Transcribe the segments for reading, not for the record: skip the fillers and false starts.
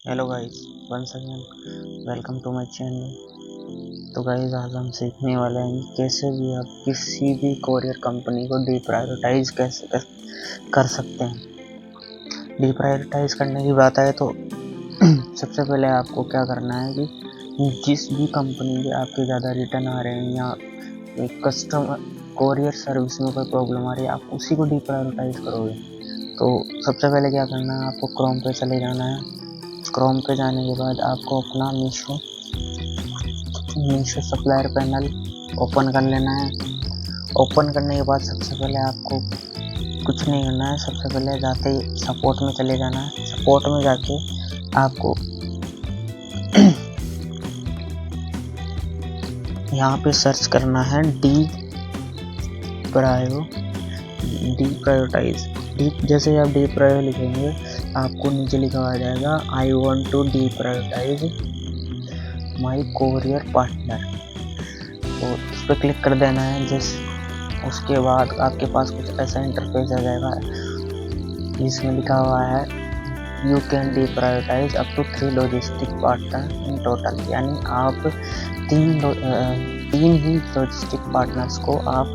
Hello guys, once again welcome to my channel. तो guys, आज हम सीखने वाले हैं कि कैसे भी आप किसी भी कोरियर कंपनी को डिप्रायोरिटाइज कैसे कर सकते हैं। डिप्रायोरिटाइज करने की बात आए तो सबसे पहले आपको क्या करना है कि जिस भी कंपनी के आपके ज़्यादा रिटर्न आ रहे हैं या कस्टमर कोरियर सर्विस में कोई प्रॉब्लम आ रही है, आप उसी को डिप्रायोरिटाइज करोगे। तो सबसे पहले क्या करना है, आपको क्रोम पे चले जाना है। क्रोम पे जाने के बाद आपको अपना मीशो सप्लायर पैनल ओपन कर लेना है। ओपन करने के बाद सबसे पहले आपको कुछ नहीं करना है। सबसे पहले जाते ही सपोर्ट में चले जाना है। सपोर्ट में जाके आपको यहाँ पे सर्च करना है डिप्रायोटाइज। जैसे आप डिप्रायो लिखेंगे, आपको नीचे लिखा आ जाएगा I want to deprioritise my courier partner. तो इस पर क्लिक कर देना है। उसके बाद आपके पास कुछ ऐसा इंटरफेस आ जाएगा जिसमें लिखा हुआ है you can deprioritise up to 3 logistic partner in total. यानी आप तीन ही लॉजिस्टिक पार्टनर्स को आप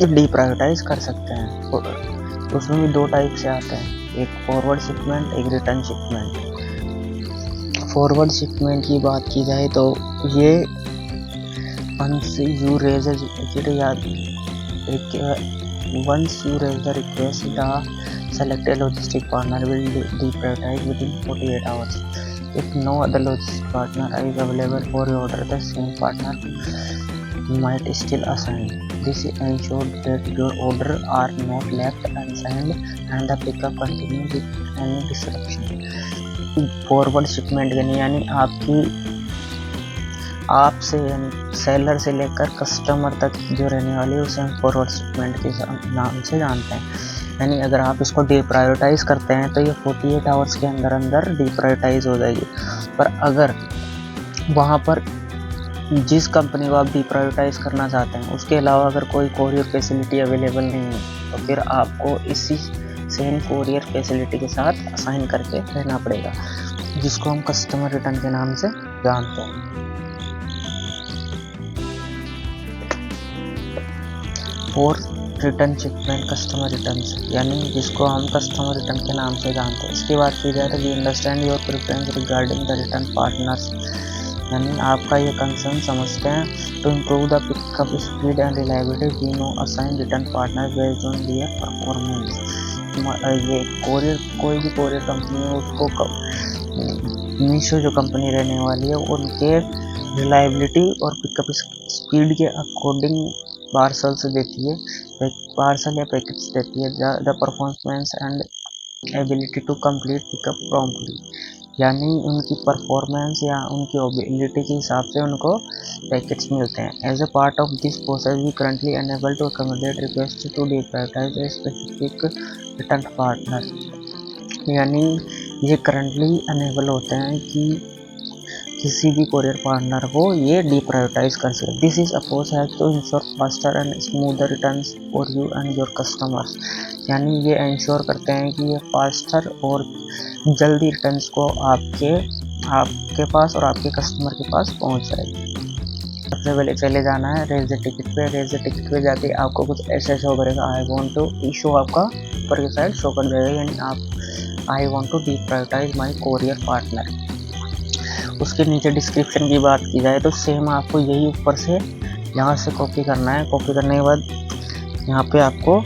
डिप्रायोटाइज कर सकते हैं। उसमें भी 2 टाइप से आते हैं, एक फॉरवर्ड शिपमेंट, एक रिटर्न शिपमेंट। फॉरवर्ड शिपमेंट की बात की जाए तो ये once you raise the request, the selected logistic partner will deprioritize within 48 hours. If no other logistic partner is available for your order, the same partner might still assign. This ensures that your order are not left unsigned and the pickup continues with any disruption. Forward shipment यानी आपसे यानी seller से लेकर customer तक जो रहने वाली है उसे हम फॉरवर्ड शिपमेंट के नाम से जानते हैं। यानी अगर आप इसको डिप्रायोरिटाइज करते हैं तो ये 48 आवर्स के अंदर डिप्रायोरिटाइज हो जाएगी। पर अगर वहाँ पर जिस कंपनी को आप डिप्रायोरिटाइज करना चाहते हैं उसके अलावा अगर कोई कोरियर फैसिलिटी अवेलेबल नहीं है, तो फिर आपको इसी सेम कोरियर फैसिलिटी के साथ असाइन करके रहना पड़ेगा, जिसको हम कस्टमर रिटर्न के नाम से जानते हैं। और रिटर्न शिपमेंट कस्टमर रिटर्न यानी जिसको हम कस्टमर रिटर्न के नाम से जानते हैं। इसकी बात की जाए तो we understand your preference regarding the return partners. यानी आपका ये कंसर्न समझते हैं। To improve the pickup speed and reliability we now assign return partner based on their performance. ये कोई भी कोरियर कंपनी है उसको मीशो जो कंपनी रहने वाली है उनके रिलायबिलिटी और पिकअप स्पीड के अकॉर्डिंग पार्सल्स देती है, पार्सल या पैकेट्स देती है। The performance and ability to complete pickup promptly. यानी उनकी परफॉर्मेंस या उनकी एबिलिटी के हिसाब से उनको पैकेट्स मिलते हैं। As a part of this process we currently unable to accommodate request to deprioritise a specific return partner. यानी ये करंटली अनेबल होते हैं कि किसी भी कोरियर पार्टनर को ये डिप्रायोरिटाइज कर सके। This is approach has to ensure faster and smoother returns for you and your customers. यानी ये इंश्योर करते हैं कि ये फास्टर और जल्दी रिटर्न्स को आपके पास और आपके कस्टमर के पास पहुंच जाएगी। सबसे पहले चले जाना है रेज द टिकट पे। रेज द टिकट पे जाके आपको कुछ ऐसे शो करेगा, आई वांट टू इशू आपका ऊपर की साइड शो कर देगा। यानी आप I want to deprioritise my courier partner. उसके नीचे डिस्क्रिप्शन की बात की जाए तो सेम आपको यही ऊपर से यहाँ से कॉपी करना है। कॉपी करने के बाद यहाँ पे आपको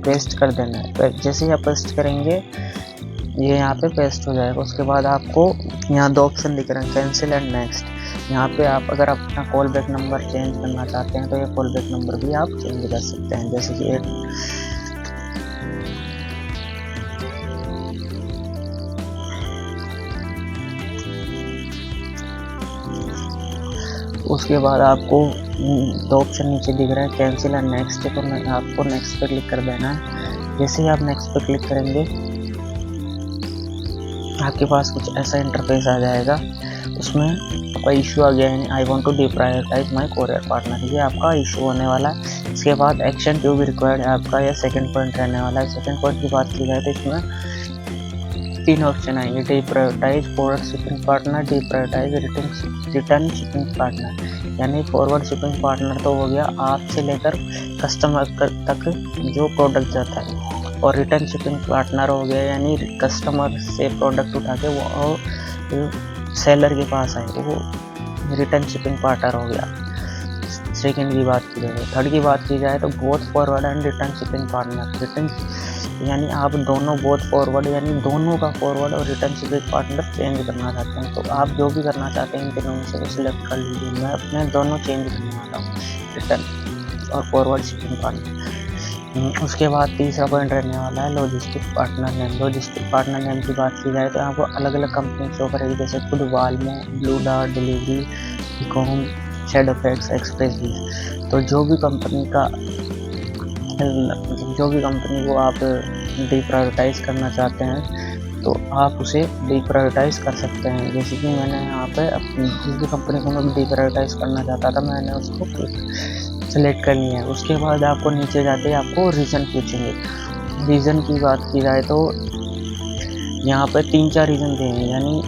पेस्ट कर देना है। जैसे ही आप पेस्ट करेंगे ये यहाँ पे पेस्ट हो जाएगा। उसके बाद आपको यहाँ 2 ऑप्शन दिख रहे हैं, कैंसिल एंड नेक्स्ट। यहाँ पे आप अगर अपना कॉल बैक नंबर चेंज करना चाहते हैं तो ये कॉल बैक नंबर भी आप चेंज कर सकते हैं। जैसे कि उसके बाद आपको 2 ऑप्शन नीचे दिख रहा है, कैंसिल एंड नेक्स्ट। तो आपको नेक्स्ट पे क्लिक कर देना है। जैसे ही आप नेक्स्ट पे क्लिक करेंगे आपके पास कुछ ऐसा इंटरफेस आ जाएगा। उसमें आपका इशू आ गया है, I want to deprioritise my courier partner. ये आपका इशू होने वाला है। इसके बाद एक्शन टू बी रिक्वायर्ड आपका यह सेकंड पॉइंट रहने वाला है। सेकंड पॉइंट की बात की जाए तो इसमें तीन ऑप्शन आएंगे, deprioritise forward shipping partner, deprioritise return shipping partner. यानी फॉरवर्ड शिपिंग पार्टनर तो हो गया आपसे लेकर कस्टमर तक जो प्रोडक्ट जाता है, और रिटर्न शिपिंग पार्टनर हो गया यानी कस्टमर से प्रोडक्ट उठा के वो सेलर के पास आए, वो रिटर्न शिपिंग पार्टनर हो गया। सेकंड की बात की जाए, थर्ड की बात की जाए तो both forward and return shipping partner. Return यानी आप दोनों बोथ फॉरवर्ड यानी दोनों का फॉरवर्ड और रिटर्न शिपिंग पार्टनर चेंज करना चाहते हैं, तो आप जो भी करना चाहते हैं इन तीनों में से सिलेक्ट कर लीजिए। मैं अपने दोनों चेंज करने वाला हूँ, रिटर्न और फॉरवर्ड शिपिंग पार्टनर। उसके बाद तीसरा पॉइंट रहने वाला है logistic partner name. Logistic partner name की बात की जाए तो आपको अलग अलग कंपनी शो करेगी, जैसे खुद वालमो, blue dart, delivery, Ecom, शेडोफैक्स, express भी। तो जो भी कंपनी को आप डीप्रायोरिटाइज करना चाहते हैं तो आप उसे डीप्रायोरिटाइज कर सकते हैं। जैसे कि मैंने यहाँ पे अपनी जिस भी कंपनी को मैं डीप्रायोरिटाइज करना चाहता था मैंने उसको सेलेक्ट कर लिया है। उसके बाद आपको नीचे जाते ही आपको रीज़न पूछेंगे। रीज़न की बात की जाए तो यहाँ पे 3-4 रीज़न देंगे, यानी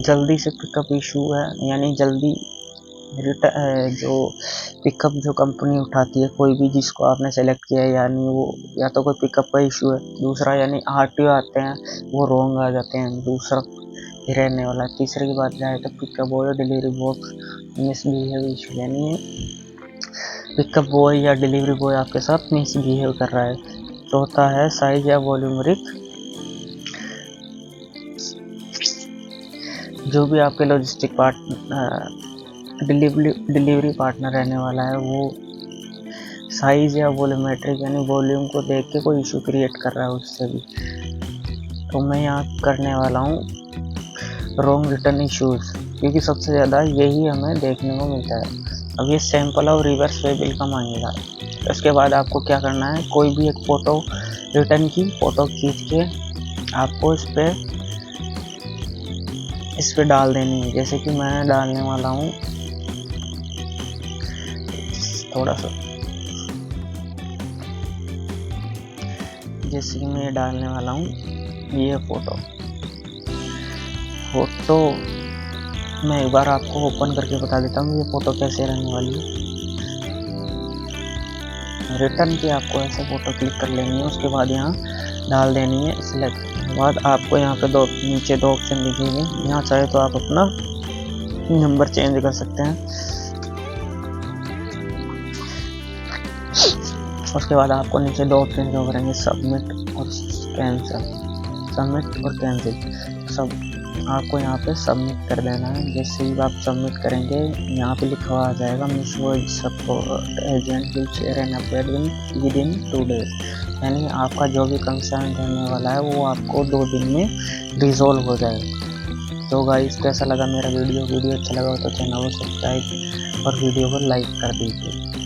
जल्दी से पिकअप इशू है, यानी जल्दी जो पिकअप जो कंपनी उठाती है कोई भी जिसको आपने सेलेक्ट किया है, यानी वो या तो कोई पिकअप का इशू है। दूसरा यानी RTO आते हैं वो रॉन्ग आ जाते हैं, दूसरा रहने वाला है। तीसरे की बात जाए तो pickup boy delivery box misbehave issue, यानी पिकअप बॉय या डिलीवरी बॉय आपके साथ मिसबिहेव कर रहा है। चौथा है साइज या वॉल्यूमरिक, जो भी आपके लॉजिस्टिक डिलीवरी पार्टनर रहने वाला है वो साइज या वॉल्यूमेट्रिक यानी वॉल्यूम को देख के कोई इशू क्रिएट कर रहा है उससे भी। तो मैं यहाँ करने वाला हूँ रॉन्ग रिटर्न इश्यूज, क्योंकि सबसे ज़्यादा यही हमें देखने को मिलता है। अब ये सैंपल और रिवर्स वे बिल का मांगेगा। इसके बाद आपको क्या करना है, कोई भी एक फ़ोटो रिटर्न की फ़ोटो खींच के आपको इस पे डाल देनी है। जैसे कि मैं डालने वाला हूँ थोड़ा सा, जैसे कि मैं डालने वाला हूँ ये फ़ोटो मैं एक बार आपको ओपन करके बता देता हूँ ये फ़ोटो कैसे रहने वाली है। रिटर्न की आपको ऐसे फ़ोटो क्लिक कर लेनी है, उसके बाद यहाँ डाल देनी है सिलेक्ट। बाद आपको यहाँ पे नीचे दो ऑप्शन दिखेंगे, यहाँ चाहे तो आप अपना नंबर चेंज कर सकते हैं। उसके बाद आपको नीचे दो ऑप्शन जो करेंगे सबमिट और कैंसिल। सब आपको यहाँ पे सबमिट कर देना है। जैसे ही आप सबमिट करेंगे यहाँ पे लिखा हुआ आ जाएगा support agent will share and update with in 2 days, यानी आपका जो भी कंसर्न रहने वाला है वो आपको 2 दिन में रिजॉल्व हो जाएगा। तो गाइस कैसा लगा मेरा वीडियो अच्छा लगा हो तो चैनल को सब्सक्राइब और वीडियो को लाइक कर दीजिए।